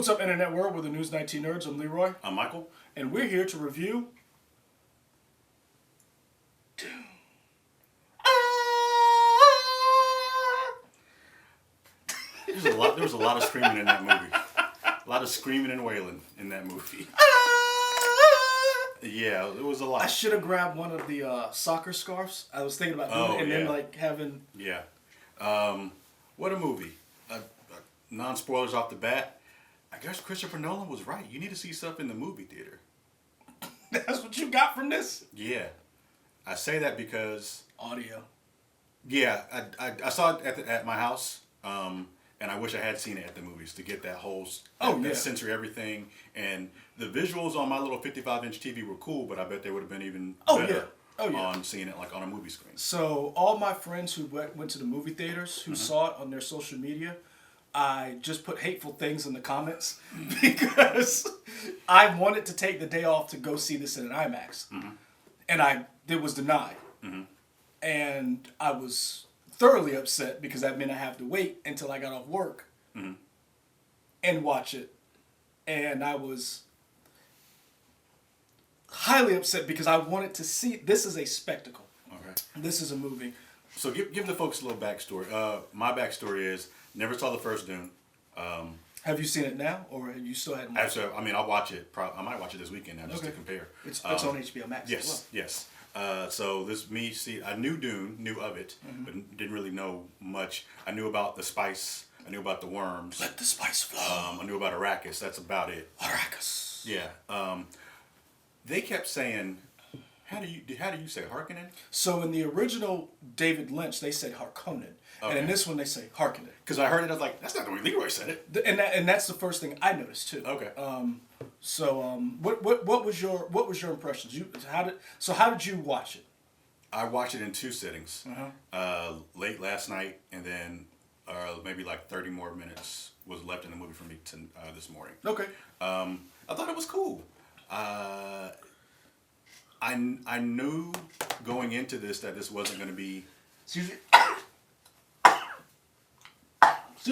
What's up, Internet World? We're the News 19 Nerds. I'm Leroy. I'm Michael. And we're here to review Dune. There was a lot of screaming in that movie. A lot of screaming and wailing in that movie. Yeah, it was a lot. I should have grabbed one of the soccer scarves. I was thinking about doing it and then like having... Yeah. What a movie. Non-spoilers off the bat. I guess Christopher Nolan was right. You need to see stuff in the movie theater. That's what you got from this? Yeah. I say that because... Audio. Yeah, I saw it at my house, and I wish I had seen it at the movies to get that whole that sensory everything. And the visuals on my little 55-inch TV were cool, but I bet they would have been even better on seeing it like on a movie screen. So all my friends who went to the movie theaters, who saw it on their social media, I just put hateful things in the comments because I wanted to take the day off to go see this in an IMAX. And it was denied. And I was thoroughly upset because that meant I have to wait until I got off work and watch it. And I was highly upset because I wanted to see, this is a spectacle. Okay. This is a movie. So give the folks a little backstory. My backstory is, never saw the first Dune. Have you seen it now, or have you still hadn't? Actually, I mean, I'll watch it. I might watch it this weekend now just to compare. It's on HBO Max. Yes, as well. yes. So I knew Dune, knew of it, but didn't really know much. I knew about the spice. I knew about the worms. Let the spice flow. I knew about Arrakis. That's about it. Arrakis. Yeah. They kept saying, how do you say Harkonnen? So in the original David Lynch, they said Harkonnen. And in this one, they say Harkonnen. Because I heard it, I was like, that's not the way Leroy said it. And that's the first thing I noticed too. Okay. What was your impressions? How did you watch it? I watched it in 2 sittings. Late last night, and then maybe like 30 more minutes was left in the movie for me this morning. Okay. I thought it was cool. I knew going into this that this wasn't going to be... Excuse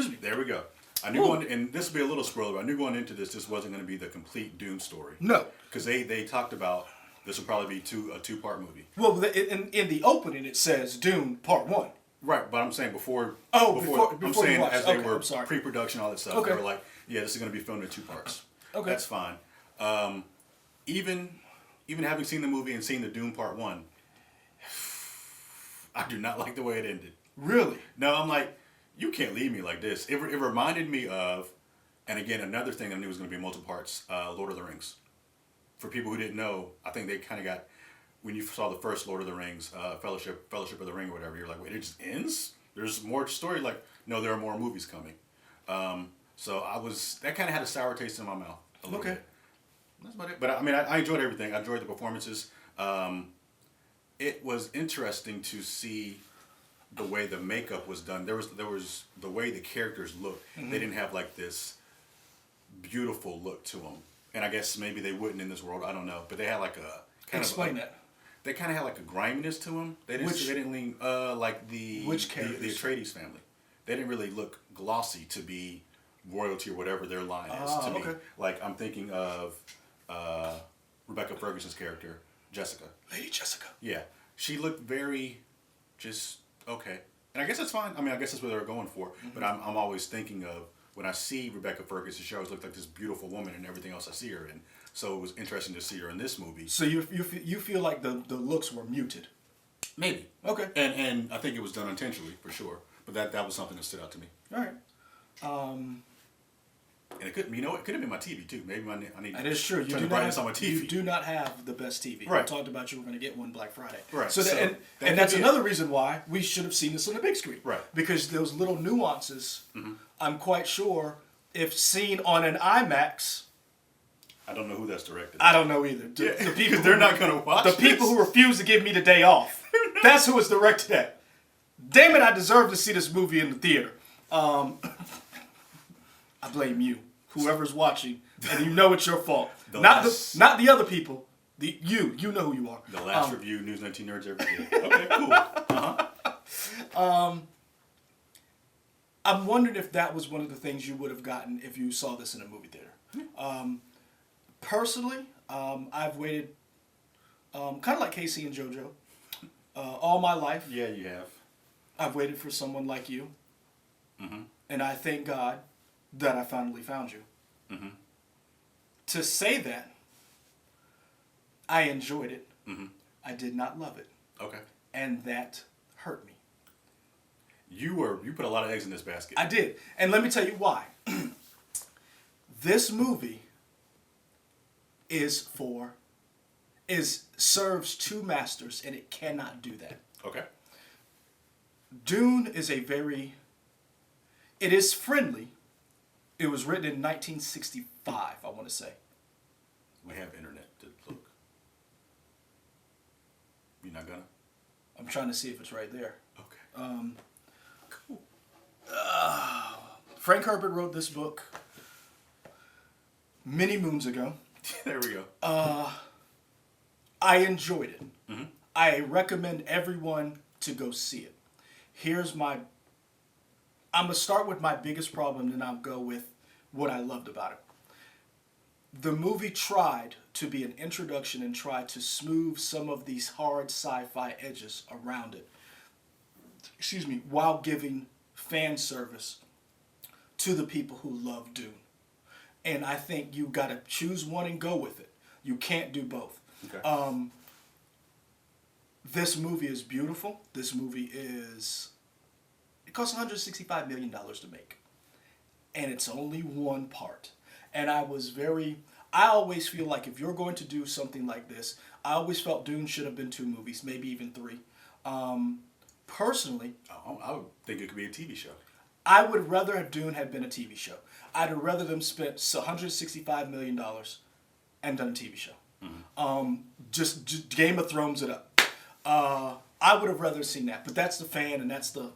me. There we go. I knew and this will be a little spoiler, but I knew going into this wasn't going to be the complete Dune story. No. Because they talked about this will probably be a 2-part movie. Well, in the opening it says Dune Part 1. Right, but I'm saying before I'm saying as they were pre-production, all that stuff, they were like, yeah, this is going to be filmed in 2 parts. Okay. That's fine. Even having seen the movie and seen the Dune Part 1, I do not like the way it ended. Really? No, I'm like, you can't leave me like this. It reminded me of, and again, another thing I knew was going to be multiple parts, Lord of the Rings. For people who didn't know, I think they kind of got, when you saw the first Lord of the Rings, Fellowship of the Ring or whatever, you're like, wait, it just ends? There's more story? Like, no, there are more movies coming. So that kind of had a sour taste in my mouth a little bit. That's about it. But I mean, I enjoyed everything. I enjoyed the performances. It was interesting to see the way the makeup was done. There was the way the characters looked. They didn't have like this beautiful look to them. And I guess maybe they wouldn't in this world. I don't know. But they had like a Explain that. They kind of had like a griminess to them. They didn't lean like the Atreides family. They didn't really look glossy to be royalty or whatever their line is to me. Like I'm thinking of Rebecca Ferguson's character, Jessica. Lady Jessica. Yeah, she looked very just okay, and I guess that's fine. I mean, I guess that's what they were going for. But I'm always thinking of when I see Rebecca Ferguson, she always looked like this beautiful woman and everything else I see her in. So it was interesting to see her in this movie. So you feel like the looks were muted? Maybe. Okay. And I think it was done intentionally for sure. But that was something that stood out to me. All right. And it could have been my TV too. Maybe I need. That is true. You turn the brightness on my TV. You do not have the best TV. Right. We talked about you were going to get one Black Friday. Right. So that's another reason why we should have seen this on the big screen. Right. Because those little nuances, I'm quite sure, if seen on an IMAX. I don't know who that's directed. I don't know either. The people they're not going to watch. The people who refuse to give me the day off. That's who it's directed at. Damn it! I deserve to see this movie in the theater. I blame you, whoever's watching, and you know it's your fault. Not the other people. You know who you are. The last review News 19 Nerds ever did. Okay, cool. I'm wondering if that was one of the things you would have gotten if you saw this in a movie theater. Personally, I've waited, kind of like Casey and JoJo, all my life. Yeah, you have. I've waited for someone like you. Mm-hmm. And I thank God that I finally found you. Mm-hmm. To say that, I enjoyed it. Mm-hmm. I did not love it. Okay. And that hurt me. You put a lot of eggs in this basket. I did. And let me tell you why. This movie serves two masters, and it cannot do that. Okay. Dune is it is friendly. It was written in 1965, I want to say. We have internet to look. You're not gonna? I'm trying to see if it's right there. Okay. Cool. Frank Herbert wrote this book many moons ago. There we go. I enjoyed it. Mm-hmm. I recommend everyone to go see it. I'm going to start with my biggest problem, then I'll go with what I loved about it. The movie tried to be an introduction and tried to smooth some of these hard sci-fi edges around it. While giving fan service to the people who love Dune. And I think you got to choose one and go with it. You can't do both. Okay. This movie is beautiful. This movie it cost $165 million to make. And it's only one part. And I always feel like if you're going to do something like this, I always felt Dune should have been 2 movies, maybe even 3. Personally, I would think it could be a TV show. I would rather have Dune had been a TV show. I'd have rather them spent $165 million and done a TV show. Mm-hmm. Just Game of Thrones it up. I would have rather seen that, but that's the fan, and that's the,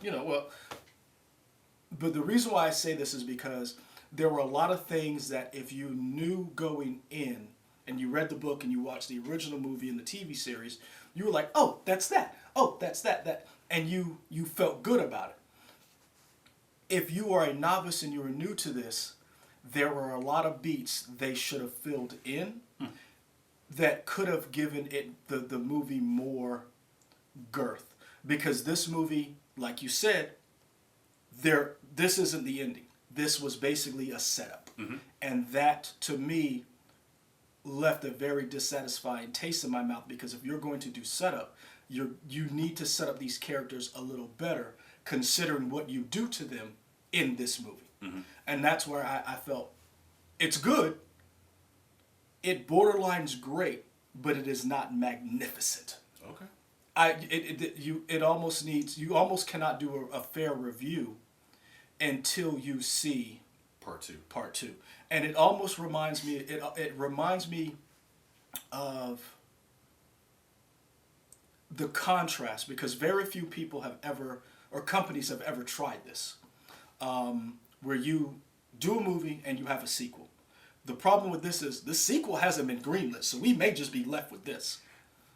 But the reason why I say this is because there were a lot of things that if you knew going in, and you read the book and you watched the original movie and the TV series, you were like, oh, that's that. Oh, that's that. And you felt good about it. If you are a novice and you are new to this, there were a lot of beats they should have filled in that could have given it the movie more girth. Because this movie, like you said, this isn't the ending. This was basically a setup. Mm-hmm. And that, to me, left a very dissatisfying taste in my mouth, because if you're going to do setup, you need to set up these characters a little better, considering what you do to them in this movie. Mm-hmm. And that's where I felt it's good. It borderlines great, but it is not magnificent. Okay. You almost cannot do a fair review until you see part two. And it almost reminds me, it reminds me of the contrast, because very few people have ever, or companies have ever tried this, where you do a movie and you have a sequel. The problem with this is the sequel hasn't been greenlit, so we may just be left with this.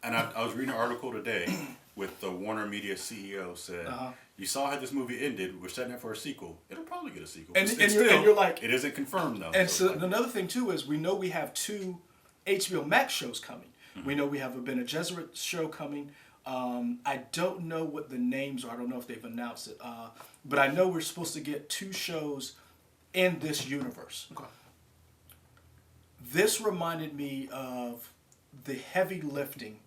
And I was reading an article today with the Warner Media CEO said, you saw how this movie ended, we're setting it for a sequel. It'll probably get a sequel. And you're like... It isn't confirmed, though. And so another thing, too, is we know we have 2 HBO Max shows coming. Mm-hmm. We know we have a Bene Gesserit show coming. I don't know what the names are. I don't know if they've announced it. But I know we're supposed to get 2 shows in this universe. Okay. This reminded me of the heavy lifting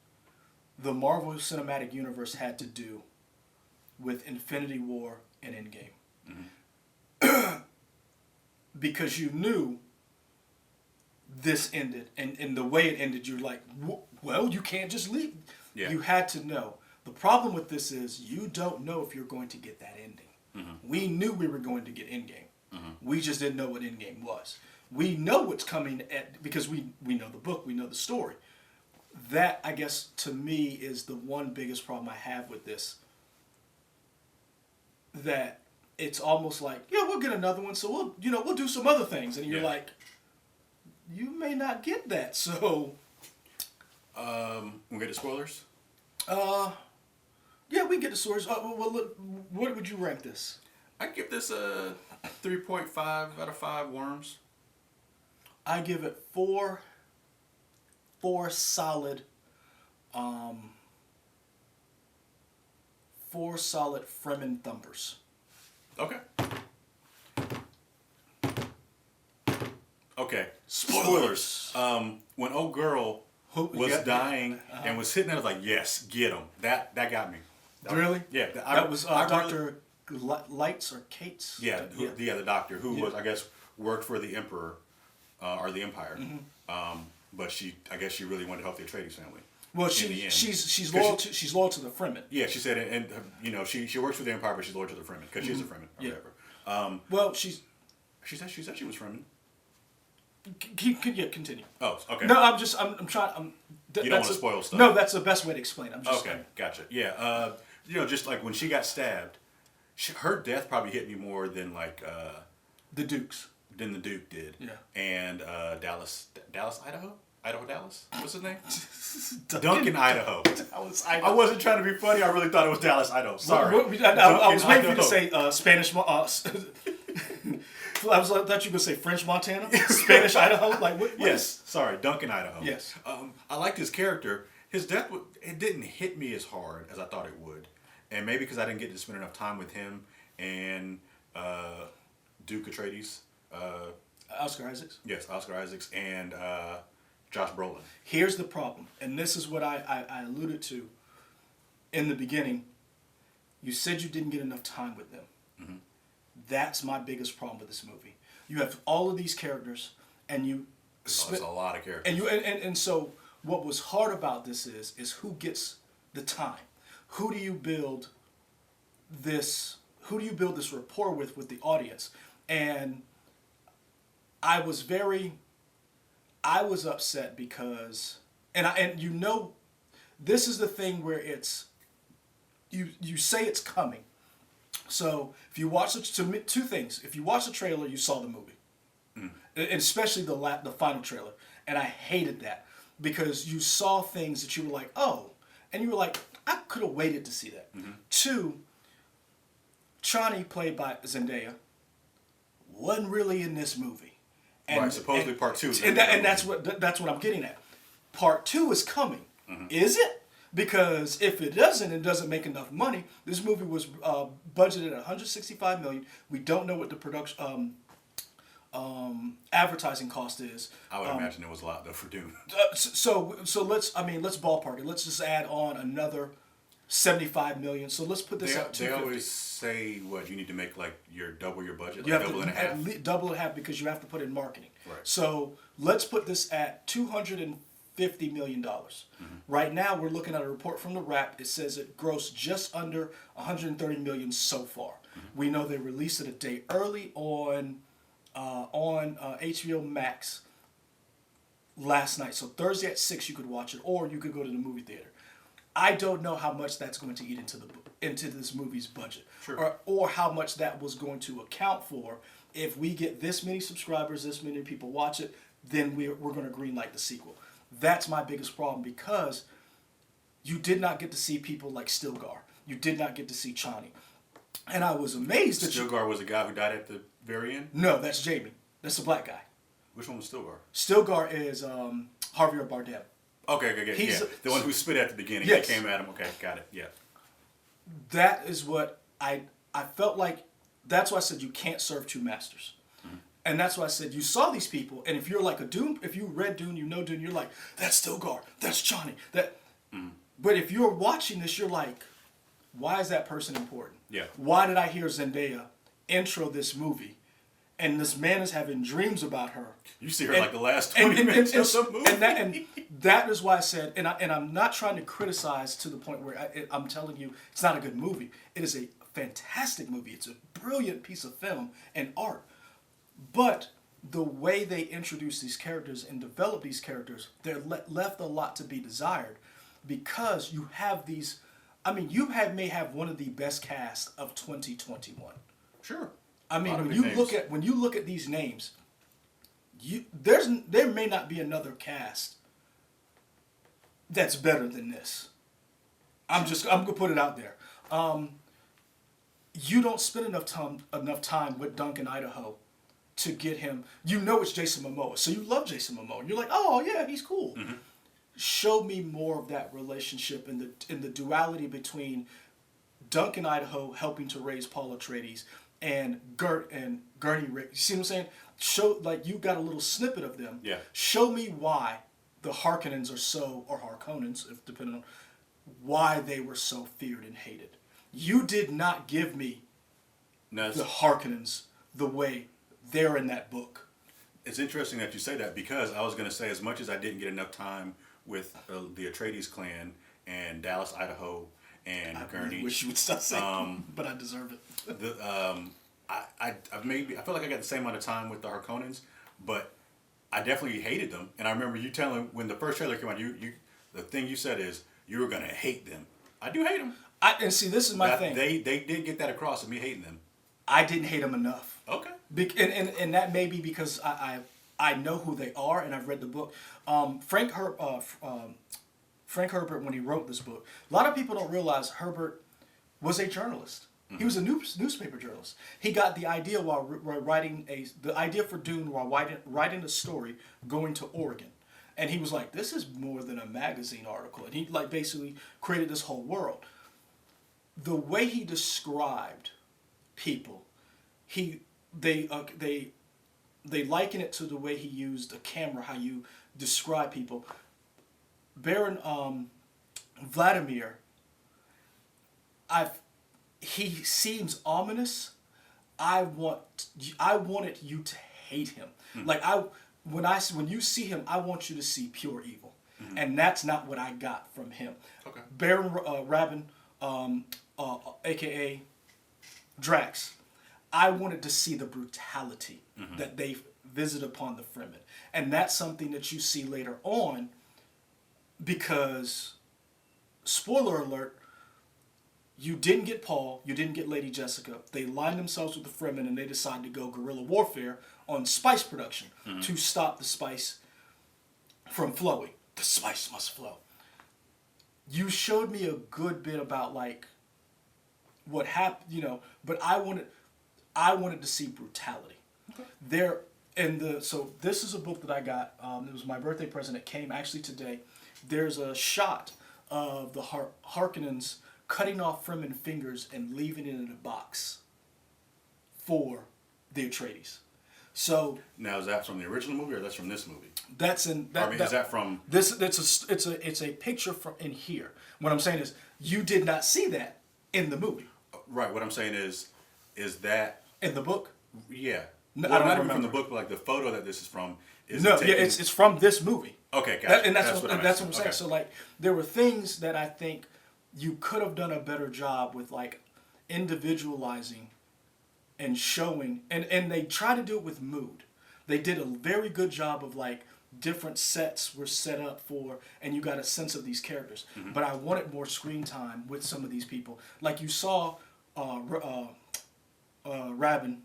the Marvel Cinematic Universe had to do with Infinity War and Endgame. Mm-hmm. Because you knew this ended, and the way it ended, you're like, well, you can't just leave. Yeah. You had to know. The problem with this is you don't know if you're going to get that ending. Mm-hmm. We knew we were going to get Endgame. Mm-hmm. We just didn't know what Endgame was. We know what's coming because we know the book, we know the story. That, I guess, to me, is the one biggest problem I have with this. That it's almost like, yeah, we'll get another one, so we'll do some other things, and you're like, you may not get that. So, we get the spoilers. Yeah, we get the spoilers. Well, look, what would you rank this? I give this a 3.5 out of 5 worms. I give it four solid, Fremen thumpers. Okay. Okay. Spoilers. When old girl was dying and was hitting it, I was like, yes, get him. That got me. Really? Yeah. That was Dr. Lights or Cates? Yeah, the doctor who was, I guess, worked for the Emperor or the Empire. But I guess she really wanted to help the Atreides family. Well, she's loyal to the Fremen. Yeah, she said, and you know, she works for the Empire, but she's loyal to the Fremen because she's a Fremen or whatever. Well, she said she was Fremen. Continue. Oh, okay. No, I'm trying. You don't want to spoil stuff. No, that's the best way to explain. I'm just okay. Gotcha. Yeah. You know, just like when she got stabbed, her death probably hit me more than like the Dukes. Than the Duke did. Yeah. And Dallas, Idaho. Dallas? What's his name? Duncan, Idaho. Dallas, Idaho. I wasn't trying to be funny. I really thought it was Dallas, Idaho. Sorry. I was waiting for you to say Spanish. I thought you were going to say French Montana, Spanish Idaho. Like what? Yes. Sorry, Duncan, Idaho. Yes. I liked his character. His death it didn't hit me as hard as I thought it would, and maybe because I didn't get to spend enough time with him and Duke Atreides. Oscar Isaacs. Yes, Oscar Isaacs and Josh Brolin. Here's the problem, and this is what I alluded to in the beginning. You said you didn't get enough time with them. Mm-hmm. That's my biggest problem with this movie. You have all of these characters, and you. There's a lot of characters. And so what was hard about this is who gets the time. Who do you build this rapport with the audience? And I was upset because this is the thing where it's you say it's coming. So if you watch two things. If you watch the trailer, you saw the movie. And especially the final trailer. And I hated that because you saw things that you were like, oh, and you were like, I could have waited to see that. Mm-hmm. 2, Chani, played by Zendaya, wasn't really in this movie. And, right, supposedly part 2. And that's what I'm getting at. Part 2 is coming. Mm-hmm. Is it? Because if it doesn't make enough money. This movie was budgeted at $165 million. We don't know what the production advertising cost is. I would imagine it was a lot though for Dune. So let's ballpark it. Let's just add on another $75 million. So let's put this up. They always say what you need to make like double your budget, you like have double to, and a half. Double and a half because you have to put in marketing. Right. So let's put this at $250 million. Mm-hmm. Right now we're looking at a report from the Wrap. It says it grossed just under $130 million so far. Mm-hmm. We know they released it a day early on HBO Max last night. So Thursday at 6 you could watch it, or you could go to the movie theater. I don't know how much that's going to eat into this movie's budget, sure. or how much that was going to account for. If we get this many subscribers, this many people watch it, then we're going to greenlight the sequel. That's my biggest problem because you did not get to see people like Stilgar. You did not get to see Chani. And I was amazed that Stilgar was the guy who died at the very end? No, that's Jamie. That's the black guy. Which one was Stilgar? Stilgar is Javier Bardem. Okay. He's the one who spit at the beginning. Yes. They came at him. Okay, got it. Yeah. That is what I felt like. That's why I said you can't serve two masters. Mm-hmm. And that's why I said you saw these people, and if you're like a Dune, if you read Dune, you know Dune, you're like, that's Stilgar, that's Chani, that. Mm-hmm. But if you're watching this, you're like, why is that person important? Yeah. Why did I hear Zendaya intro this movie, and this man is having dreams about her? You see her like the last 20 minutes of the movie. And that is why I said, and I'm not trying to criticize to the point where I'm telling you it's not a good movie. It is a fantastic movie. It's a brilliant piece of film and art. But the way they introduce these characters and develop these characters, they're left a lot to be desired, because you have these. I mean, may have one of the best casts of 2021. Sure. I mean, when you look at these names, there may not be another cast that's better than this. I'm gonna put it out there. you don't spend enough time with Duncan Idaho to get him. You know it's Jason Momoa, so you love Jason Momoa. You're like, oh yeah, he's cool. Mm-hmm. Show me more of that relationship in the duality between Duncan Idaho helping to raise Paul Atreides and Gurney Rick. You see what I'm saying? Show, like, you got a little snippet of them. Yeah. Show me why the Harkonnens or Harkonnens, if depending on why they were so feared and hated. You did not give me the Harkonnens the way they're in that book. It's interesting that you say that, because I was going to say, as much as I didn't get enough time with the Atreides clan and Dallas, Idaho, and Gurney. I wish you would stop saying, but I deserve it. I feel like I got the same amount of time with the Harkonnens, but I definitely hated them. And I remember you telling, when the first trailer came out, the thing you said is you were gonna hate them. I do hate them. And see, this is my thing. They did get that across of me hating them. I didn't hate them enough. Okay. And that may be because I know who they are and I've read the book. Frank Herbert, when he wrote this book, a lot of people don't realize Herbert was a journalist. Mm-hmm. He was a newspaper journalist. He got the idea while writing the idea for Dune while writing a story going to Oregon, and he was like, "This is more than a magazine article," and he like basically created this whole world. The way he described people, they liken it to the way he used a camera, how you describe people. Baron Vladimir, he seems ominous. I wanted you to hate him. Mm-hmm. Like when you see him, I want you to see pure evil, mm-hmm. and that's not what I got from him. Okay. Baron Rabin, aka Drax, I wanted to see the brutality mm-hmm. that they visit upon the Fremen, and that's something that you see later on. Because, spoiler alert, you didn't get Paul, you didn't get Lady Jessica. They lined themselves with the Fremen and they decided to go guerrilla warfare on spice production mm-hmm. to stop the spice from flowing. The spice must flow. You showed me a good bit about like what happened, but I wanted to see brutality. Okay. So this is a book that I got. It was my birthday present. It came actually today. There's a shot of the Harkonnens cutting off Fremen fingers and leaving it in a box for the Atreides. So now, is that from the original movie or that's from this movie? That's in. Is that from this? It's a picture from in here. What I'm saying is, you did not see that in the movie. Right. What I'm saying is that in the book? Yeah. No, well, I don't not remember even from the book, but like the photo that this is from. It's from this movie. Okay, gotcha. That's what I'm saying. Okay. So like, there were things that I think you could have done a better job with, like individualizing and showing, and they try to do it with mood. They did a very good job of like different sets were set up for, and you got a sense of these characters. Mm-hmm. But I wanted more screen time with some of these people. Like you saw, Rabin.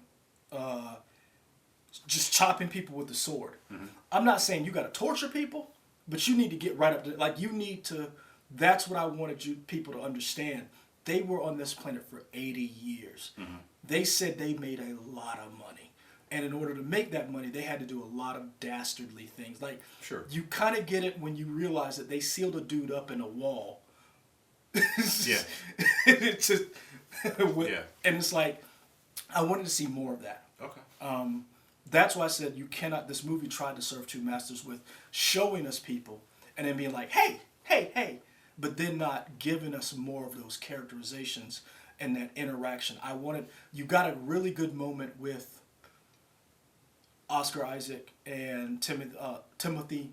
Just chopping people with the sword. Mm-hmm. I'm not saying you got to torture people, but you need to get right up to, like, you need to, that's what I wanted people to understand. They were on this planet for 80 years. Mm-hmm. They said they made a lot of money. And in order to make that money, they had to do a lot of dastardly things. Like, sure. You kind of get it when you realize that they sealed a dude up in a wall. Yeah. It's just, yeah. And it's like, I wanted to see more of that. Okay. That's why I said you cannot. This movie tried to serve two masters with showing us people and then being like, hey, hey, hey, but then not giving us more of those characterizations and that interaction. You got a really good moment with Oscar Isaac and Timothy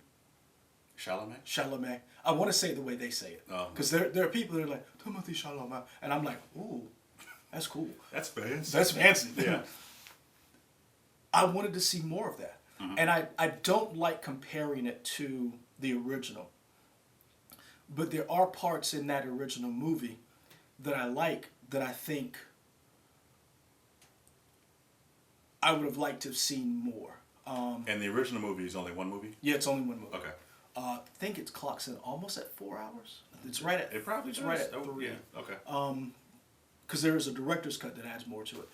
Chalamet. I want to say it the way they say it. Because there are people that are like, Timothy Chalamet. And I'm like, ooh, that's cool. That's fancy. That's fancy. Yeah. I wanted to see more of that. Mm-hmm. And I don't like comparing it to the original. But there are parts in that original movie that I like, that I think I would have liked to have seen more. And the original movie is only one movie? Yeah, it's only one movie. Okay. I think it clocks in almost at 4 hours. It's right at. It probably it's does. right at 3. Yeah. Okay. because there is a director's cut that adds more to it.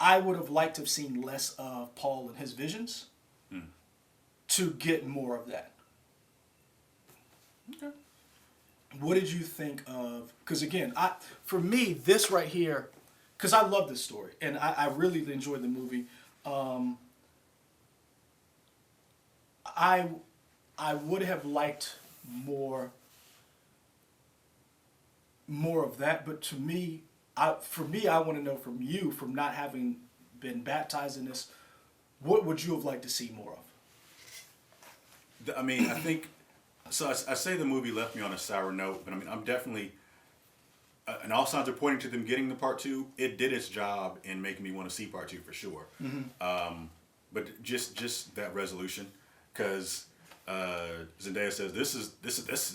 I would have liked to have seen less of Paul and his visions to get more of that. Okay. What did you think of? Because again, for me, this right here, because I love this story and I really enjoyed the movie. I would have liked more of that, but to me, I want to know from you, from not having been baptized in this, what would you have liked to see more of? I mean, I think, so I say the movie left me on a sour note, but I mean, I'm definitely, and all signs are pointing to them getting the part 2. It did its job in making me want to see part 2 for sure. But just that resolution, because Zendaya says this is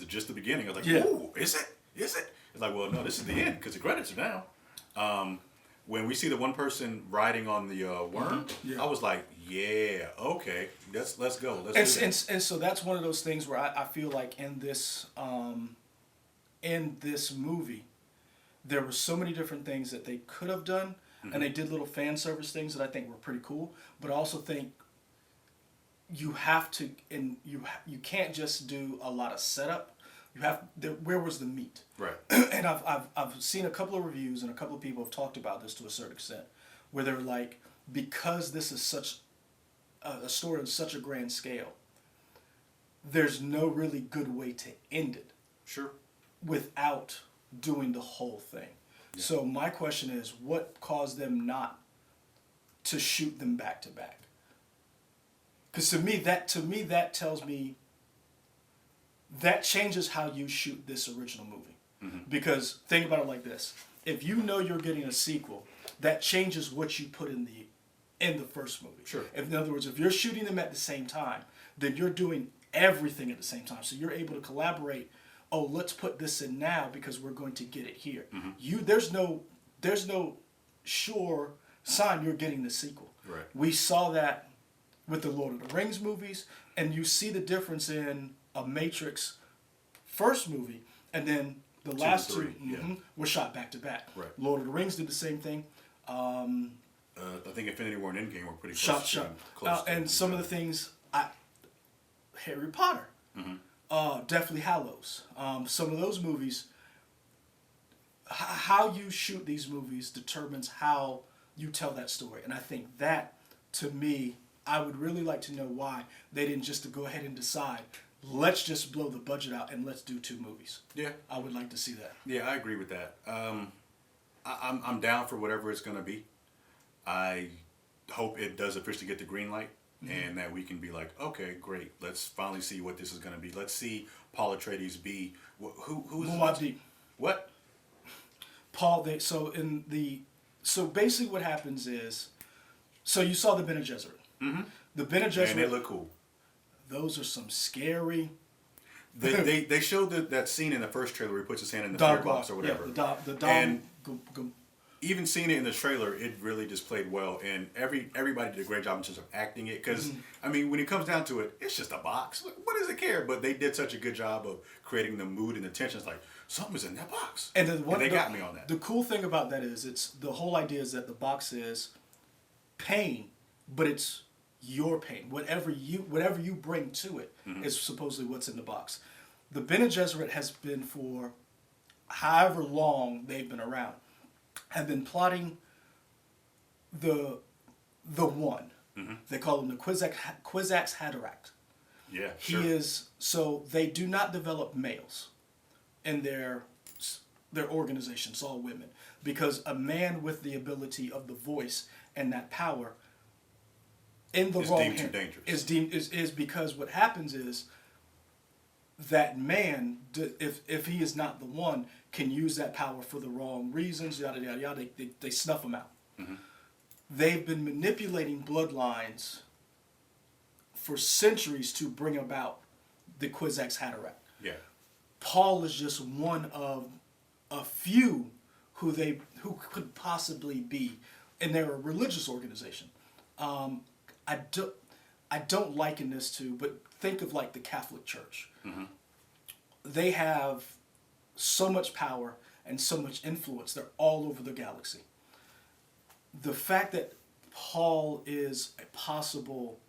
just the beginning. I was like, ooh, is it? It's like, well, no, this is the end because the credits are down. When we see the one person riding on the worm, I was like, yeah, okay, let's go. Let's do that. And so that's one of those things where I feel like in this movie, there were so many different things that they could have done, and they did little fan service things that I think were pretty cool. But I also think you have to, and you can't just do a lot of setup. You have where was the meat? Right. And I've seen a couple of reviews and a couple of people have talked about this to a certain extent, where they're like, because this is such a story on such a grand scale, there's no really good way to end it. Sure. Without doing the whole thing. Yeah. So my question is, what caused them not to shoot them back to back? Because to me that tells me that changes how you shoot this original movie. Because think about it like this: if you know you're getting a sequel, that changes what you put in the first movie. Sure. In other words, if you're shooting them at the same time, then you're doing everything at the same time. So you're able to collaborate. Oh, let's put this in now because we're going to get it here. There's no sure sign you're getting the sequel. Right. We saw that with the Lord of the Rings movies, and you see the difference in a Matrix first movie, and then the last two were shot back to back. Right. Lord of the Rings did the same thing. I think Infinity War and Endgame were pretty close. Close and some of the things, Harry Potter, Deathly Hallows, some of those movies, how you shoot these movies determines how you tell that story. And I think that, to me, I would really like to know why they didn't just go ahead and decide, let's just blow the budget out and let's do 2 movies. Yeah. I would like to see that. Yeah, I agree with that. I'm down for whatever it's going to be. I hope it does officially get the green light and that we can be like, okay, great. Let's finally see what this is going to be. Let's see Paul Atreides be who's Muad'Dib. What? Paul. So basically, what happens is, so you saw the Bene Gesserit. The Bene Gesserit. And they look cool. Those are some scary. They showed that scene in the first trailer where he puts his hand in the fear box or whatever. Yeah, the dog. And even seeing it in the trailer, it really displayed well, and everybody did a great job in terms of acting it. Because I mean, when it comes down to it, it's just a box. What does it care? But they did such a good job of creating the mood and the tension. It's like something's in that box, and they got me on that. The cool thing about that is, it's the whole idea is that the box is pain, but it's your pain. Whatever you bring to it is supposedly what's in the box. The Bene Gesserit has been, for however long they've been around, have been plotting the one. They call him the Kwisatz Haderach. Yeah, he is. So they do not develop males in their organization. It's all women, because a man with the ability of the voice and that power in the wrong hand is because what happens is that man, if he is not the one, can use that power for the wrong reasons. Yada yada yada. They snuff him out. They've been manipulating bloodlines for centuries to bring about the Kwisatz Haderach. Yeah. Paul is just one of a few who could possibly be, and they're a religious organization. I don't liken this to, but think of like the Catholic Church. They have so much power, and so much influence. They're all over the galaxy. The fact that Paul is a possible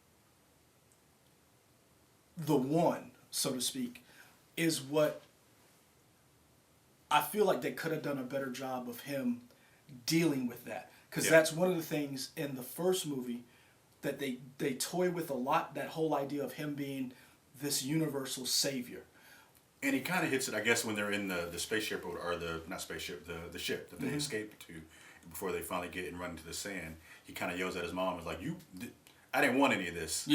the one, so to speak, is what I feel like they could have done a better job of him dealing with that. Because that's one of the things in the first movie that they toy with a lot, that whole idea of him being this universal savior. And he kind of hits it, I guess, when they're in the spaceship, or not spaceship, the ship that they escape to before they finally get and run into the sand. He kind of yells at his mom and is like, I didn't want any of this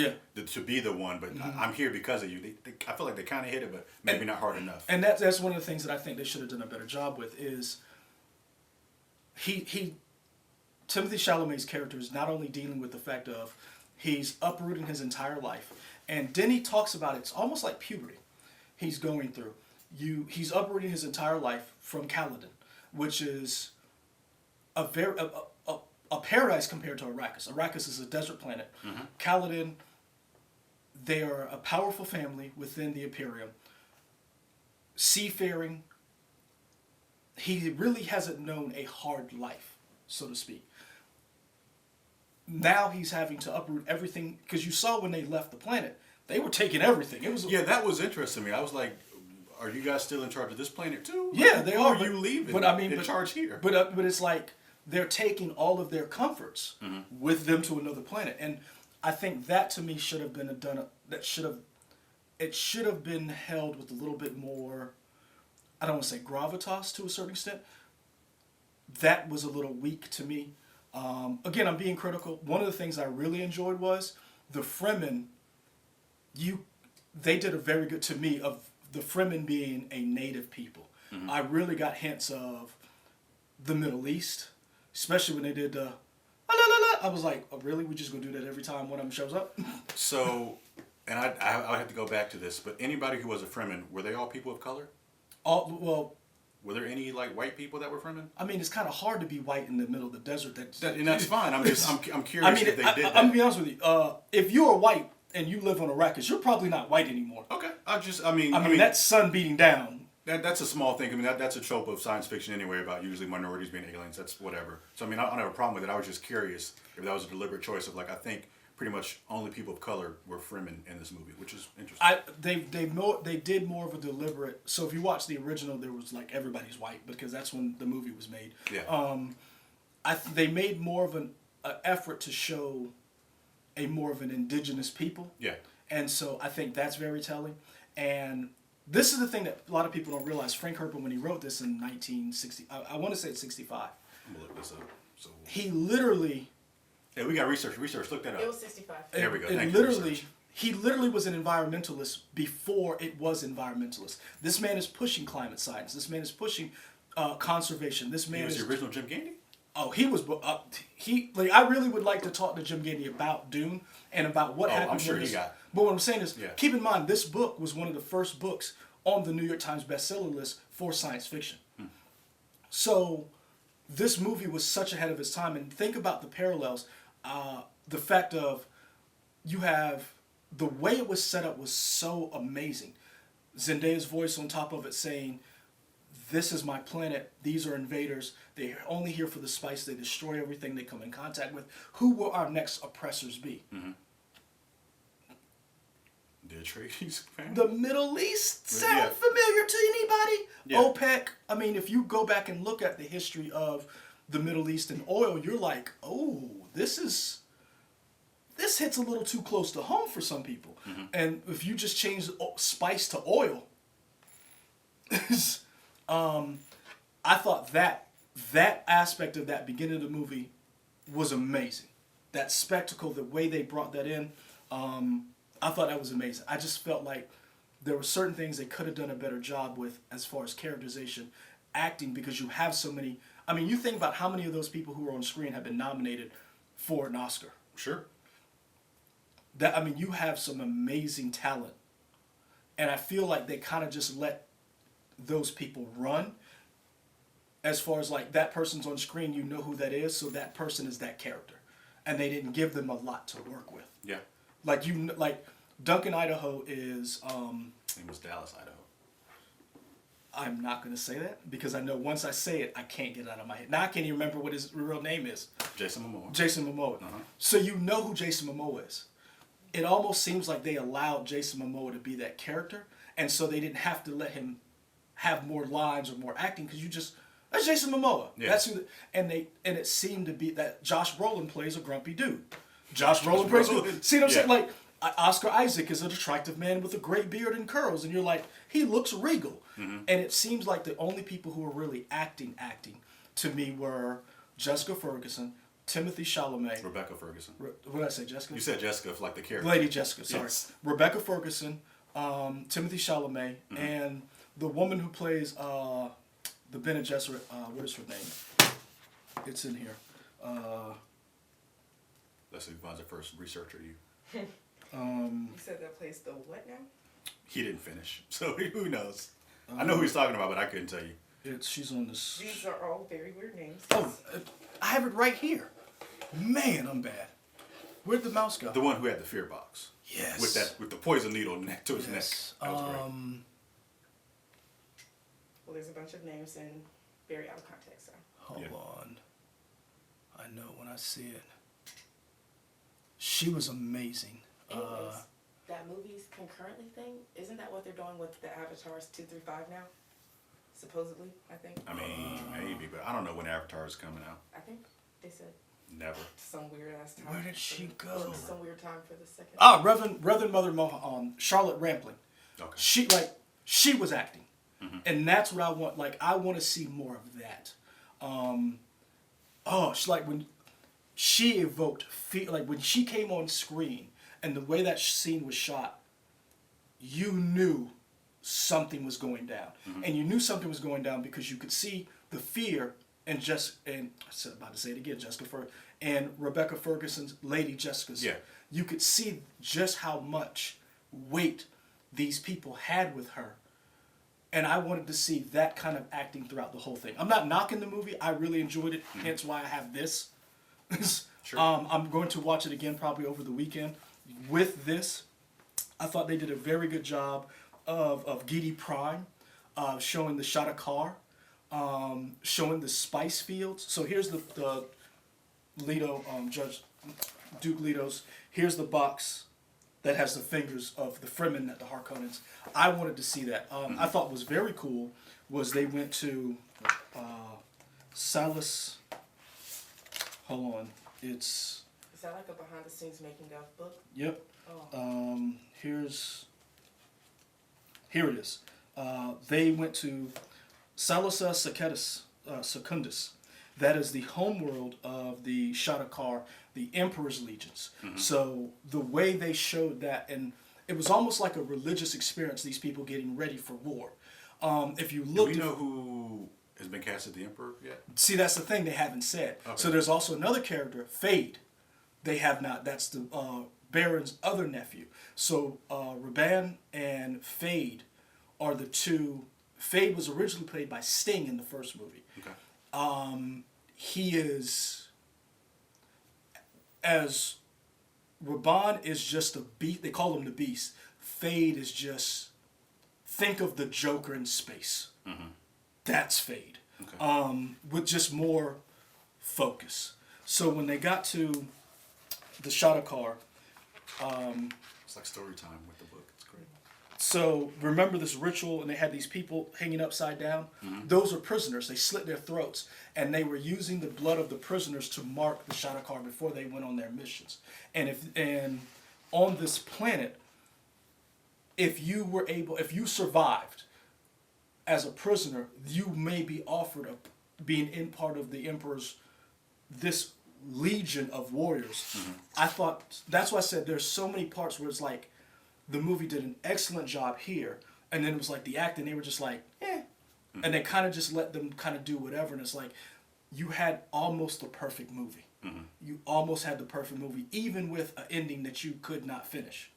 to be the one, but I'm here because of you. I feel like they kind of hit it, but maybe not hard enough. And that's one of the things that I think they should have done a better job with is Timothée Chalamet's character is not only dealing with the fact of he's uprooting his entire life, and Denny talks about it's almost like puberty he's going through. He's uprooting his entire life from Caladan, which is a paradise compared to Arrakis. Arrakis is a desert planet. Caladan, they are a powerful family within the Imperium. Seafaring. He really hasn't known a hard life, so to speak. Now he's having to uproot everything, because you saw when they left the planet, they were taking everything. It was that was interesting to me. I was like, are you guys still in charge of this planet too? Yeah, they are. You leaving? But I mean, in charge here. But it's like they're taking all of their comforts with them to another planet, and I think that to me should have been it should have been held with a little bit more. I don't want to say gravitas to a certain extent. That was a little weak to me. Again, I'm being critical. One of the things I really enjoyed was the Fremen. They did a very good to me of the Fremen being a native people. I really got hints of the Middle East, especially when they did the. I was like, oh, really? We just gonna do that every time one of them shows up? So, and I have to go back to this, but anybody who was a Fremen, were they all people of color? Well. Were there any like white people that were Fremen? I mean, it's kind of hard to be white in the middle of the desert. And that's fine. I'm curious. I mean, if they did that. I'm gonna be honest with you. If you're white and you live on Arrakis, you're probably not white anymore. Okay. I mean, that's sun beating down. That's a small thing. I mean, that's a trope of science fiction anyway, about usually minorities being aliens. That's whatever. So I mean, I don't have a problem with it. I was just curious if that was a deliberate choice of, like, I think pretty much only people of color were Fremen in this movie, which is interesting. They did more of a deliberate. So if you watch the original, there was like everybody's white because that's when the movie was made. Yeah. They made more of an effort to show more of an indigenous people. Yeah. And so I think that's very telling. And this is the thing that a lot of people don't realize. Frank Herbert, when he wrote this in 1960, I want to say it's 65. I'm gonna look this up. So he literally. Yeah, we got research. Look that up. It was 65. There we go. He literally was an environmentalist before it was environmentalist. This man is pushing climate science. This man is pushing conservation. This man was the original Jim Gandy? Oh, he was. I really would like to talk to Jim Gandy about Dune and about what happened. I'm sure he got. But what I'm saying is, keep in mind, this book was one of the first books on the New York Times bestseller list for science fiction. So this movie was such ahead of its time, and think about the parallels. The fact of you have the way it was set up was so amazing. Zendaya's voice on top of it saying, "This is my planet. These are invaders. They're only here for the spice. They destroy everything they come in contact with. Who will our next oppressors be?" The Atreides family? The Middle East sound familiar to anybody? Yeah. OPEC. I mean, if you go back and look at the history of the Middle East and oil, you're like, oh, this hits a little too close to home for some people. And if you just change spice to oil, I thought that aspect of that beginning of the movie was amazing. That spectacle, the way they brought that in, I thought that was amazing. I just felt like there were certain things they could have done a better job with as far as characterization, acting, because you have so many. I mean, you think about how many of those people who are on screen have been nominated for an Oscar. Sure. You have some amazing talent. And I feel like they kind of just let those people run. As far as like that person's on screen, you know who that is, so that person is that character. And they didn't give them a lot to work with. Yeah. Like Duncan, Idaho is... It was Dallas, Idaho. I'm not going to say that because I know once I say it, I can't get it out of my head. Now I can't even remember what his real name is. Jason Momoa. Jason Momoa. So you know who Jason Momoa is. It almost seems like they allowed Jason Momoa to be that character, and so they didn't have to let him have more lines or more acting because that's Jason Momoa. Yeah. That's who. And it seemed to be that Josh Brolin plays a grumpy dude. Josh Brolin plays. See what I'm saying? Like Oscar Isaac is an attractive man with a great beard and curls, and you're like, he looks regal. And it seems like the only people who were really acting to me were Jessica Ferguson, Timothy Chalamet. Rebecca Ferguson. What did I say, Jessica? You said Jessica like the character. Lady Jessica, sorry. Yes. Rebecca Ferguson, Timothy Chalamet, and the woman who plays the Bene Gesserit, what is her name? It's in here. Let's see, who's the first researcher you. You said that plays the what now? He didn't finish, so who knows? I know who he's talking about, but I couldn't tell you. She's on this. These are all very weird names. Oh, I have it right here. Man, I'm bad. Where'd the mouse go? The one who had the fear box. Yes. With the poison needle neck to his neck. That was great. Well, there's a bunch of names and very out of context. So. Hold on. I know when I see it. She was amazing. Anyways, that movie's concurrently thing, isn't that what they're doing with the Avatars 2 through 5 now? Supposedly, I think. I mean, maybe, but I don't know when Avatar is coming out. I think they said Never. some weird ass time. Where did she go? Some weird time for the second. Reverend Mother Charlotte Rampling. Okay. She was acting. And that's what I want. Like, I want to see more of that. She, like, when she evoked fear, like, when she came on screen and the way that scene was shot, you knew something was going down. And you knew something was going down because you could see the fear and I was about to say it again, and Rebecca Ferguson's Lady Jessica's. Yeah. You could see just how much weight these people had with her. And I wanted to see that kind of acting throughout the whole thing. I'm not knocking the movie. I really enjoyed it. Hence why I have this. Sure. I'm going to watch it again probably over the weekend. With this, I thought they did a very good job of Gidi Prime, showing the Shadakar, showing the spice fields. So here's the Leto, Judge Duke Leto's. Here's the box that has the fingers of the Fremen at the Harkonnens. I wanted to see that. I thought was very cool was they went to Salas. Hold on, Is that like a behind the scenes making of book? Yep. Oh. Here it is. They went to Salasa Secundus. That is the homeworld of the Shadakar, the Emperor's legions. So the way they showed that, and it was almost like a religious experience, these people getting ready for war. If you look... Do we know who has been cast as the Emperor yet? See, that's the thing they haven't said. Okay. So there's also another character, Fade. They have not. That's the Baron's other nephew. So Raban and Fade are the two. Fade was originally played by Sting in the first movie. Okay. He is, as Raban is just a beast. They call him the Beast. Fade is just, think of the Joker in space. That's Fade. Okay. With just more focus. So when they got to the Shadakar, It's like story time with the book. It's great. so remember this ritual, and they had these people hanging upside down? Those are prisoners. They slit their throats, and they were using the blood of the prisoners to mark the Shadakar before they went on their missions. And on this planet, if you survived as a prisoner, you may be offered being in part of the Emperor's this legion of warriors. I thought that's why I said there's so many parts where it's like the movie did an excellent job here, and then it was like the acting, they were just like and they kind of just let them kind of do whatever, and it's like you had almost the perfect movie. You almost had the perfect movie, even with an ending that you could not finish.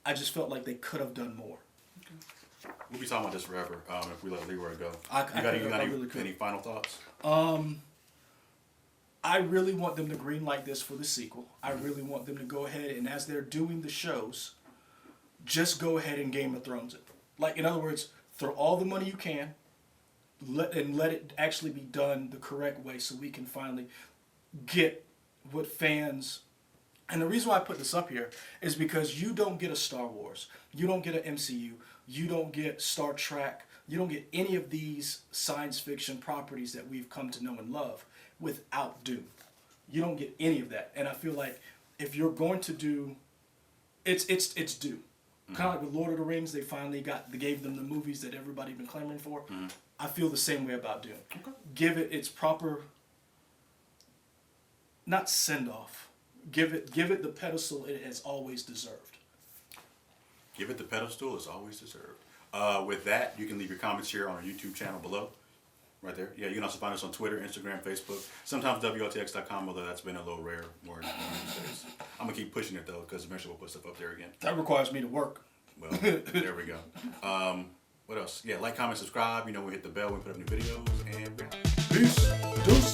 I just felt like they could have done more. We'll be talking about this forever if we let Leroy go. Really could. Any final thoughts? I really want them to greenlight this for the sequel. I really want them to go ahead and, as they're doing the shows, just go ahead and Game of Thrones it. Like, in other words, throw all the money you can let it actually be done the correct way, so we can finally get what fans. And the reason why I put this up here is because you don't get a Star Wars, you don't get an MCU, you don't get Star Trek, you don't get any of these science fiction properties that we've come to know and love without Dune. You don't get any of that. And I feel like if you're going to do, it's Dune. Kind of like with Lord of the Rings, they gave them the movies that everybody been clamoring for. I feel the same way about Dune. Okay. Give it its proper, not send off. Give it the pedestal it has always deserved. Give it the pedestal it's always deserved. With that, you can leave your comments here on our YouTube channel below. Right there. Yeah, you can also find us on Twitter, Instagram, Facebook. Sometimes WLTX.com, although that's been a little rare more these days. I'm going to keep pushing it, though, because eventually we'll put stuff up there again. That requires me to work. Well, there we go. What else? Yeah, like, comment, subscribe. We hit the bell when we put up new videos. And we're out. Peace. Deuces.